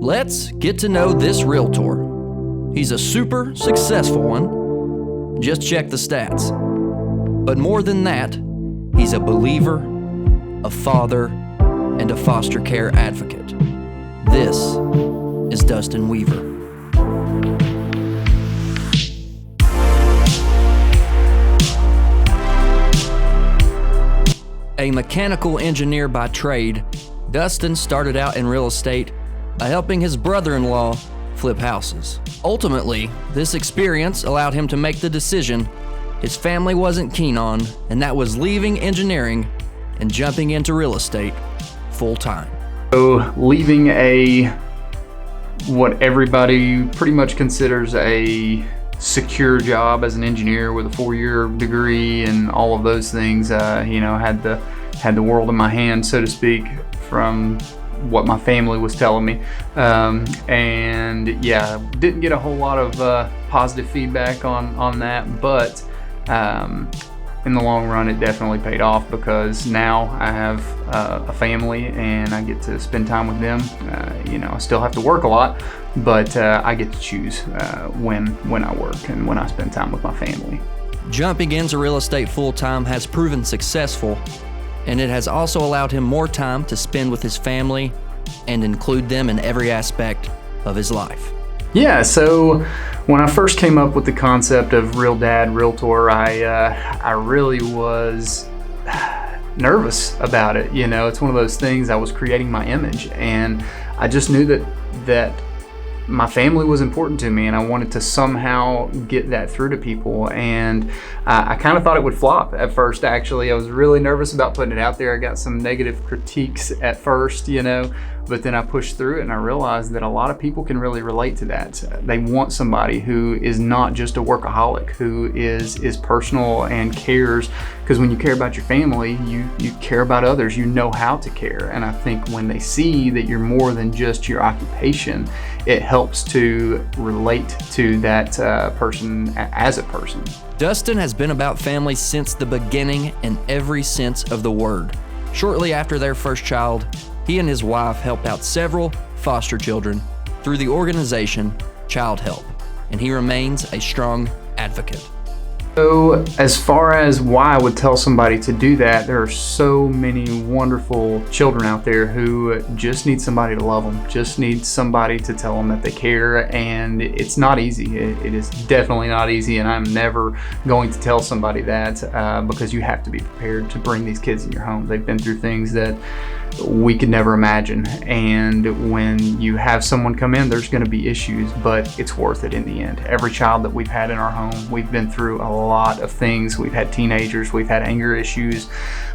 Let's get to know this realtor. He's a super successful one. Just check the stats. But more than that, he's a believer, a father, and a foster care advocate. This is Dustin Weaver. A mechanical engineer by trade, Dustin started out in real estate by helping his brother-in-law flip houses. Ultimately, this experience allowed him to make the decision his family wasn't keen on, and that was leaving engineering and jumping into real estate full-time. So leaving what everybody pretty much considers a secure job as an engineer with a 4-year degree and all of those things, had the world in my hand, so to speak, from what my family was telling me. Didn't get a whole lot of positive feedback on that, but in the long run it definitely paid off, because now I have a family and I get to spend time with them. I still have to work a lot, but I get to choose when I work and when I spend time with my family. Jumping into real estate full-time has proven successful, and it has also allowed him more time to spend with his family and include them in every aspect of his life. Yeah, so when I first came up with the concept of Real Dad Realtor, I really was nervous about it. It's one of those things. I was creating my image, and I just knew that my family was important to me, and I wanted to somehow get that through to people. And I kind of thought it would flop at first, actually. I was really nervous about putting it out there. I got some negative critiques at first, but then I pushed through it, and I realized that a lot of people can really relate to that. They want somebody who is not just a workaholic, who is personal and cares, because when you care about your family, you care about others, you know how to care. And I think when they see that you're more than just your occupation, it helps to relate to that person as a person. Dustin has been about family since the beginning in every sense of the word. Shortly after their first child, he and his wife helped out several foster children through the organization Child Help, and he remains a strong advocate. So as far as why I would tell somebody to do that, there are so many wonderful children out there who just need somebody to love them, just need somebody to tell them that they care, and it's not easy. It is definitely not easy, and I'm never going to tell somebody that because you have to be prepared to bring these kids in your home. They've been through things that we could never imagine, and when you have someone come in, there's going to be issues, but it's worth it in the end. Every child that we've had in our home, we've been through a lot of things. We've had teenagers, we've had anger issues,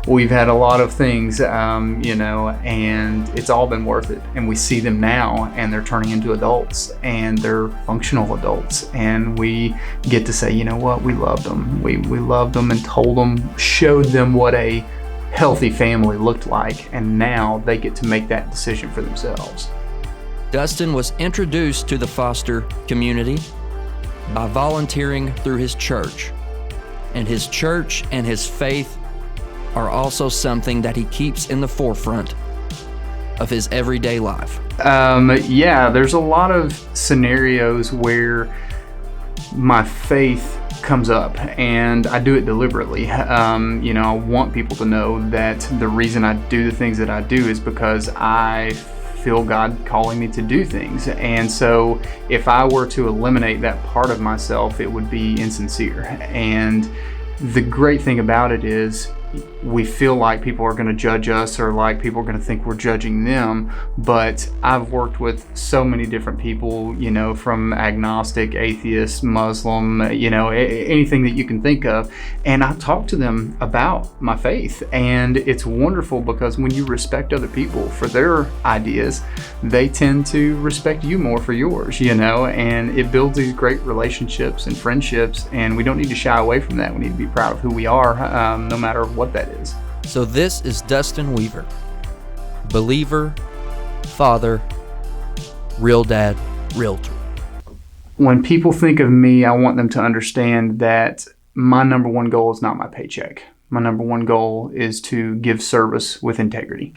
we've had a lot of things, and it's all been worth it. And we see them now, and they're turning into adults, and they're functional adults, and we get to say, you know what, we loved them. We loved them and told them, showed them what a healthy family looked like, and now they get to make that decision for themselves. Dustin was introduced to the foster community by volunteering through his church, and his church and his faith are also something that he keeps in the forefront of his everyday life. There's a lot of scenarios where my faith comes up, and I do it deliberately. I want people to know that the reason I do the things that I do is because I feel God calling me to do things. And so if I were to eliminate that part of myself, it would be insincere. And the great thing about it is we feel like people are going to judge us, or like people are going to think we're judging them. But I've worked with so many different people, from agnostic, atheist, Muslim, anything that you can think of. And I talk to them about my faith. And it's wonderful, because when you respect other people for their ideas, they tend to respect you more for yours, and it builds these great relationships and friendships. And we don't need to shy away from that. We need to be proud of who we are, no matter what that is. So this is Dustin Weaver, believer, father, real dad, realtor. When people think of me, I want them to understand that my number one goal is not my paycheck. My number one goal is to give service with integrity.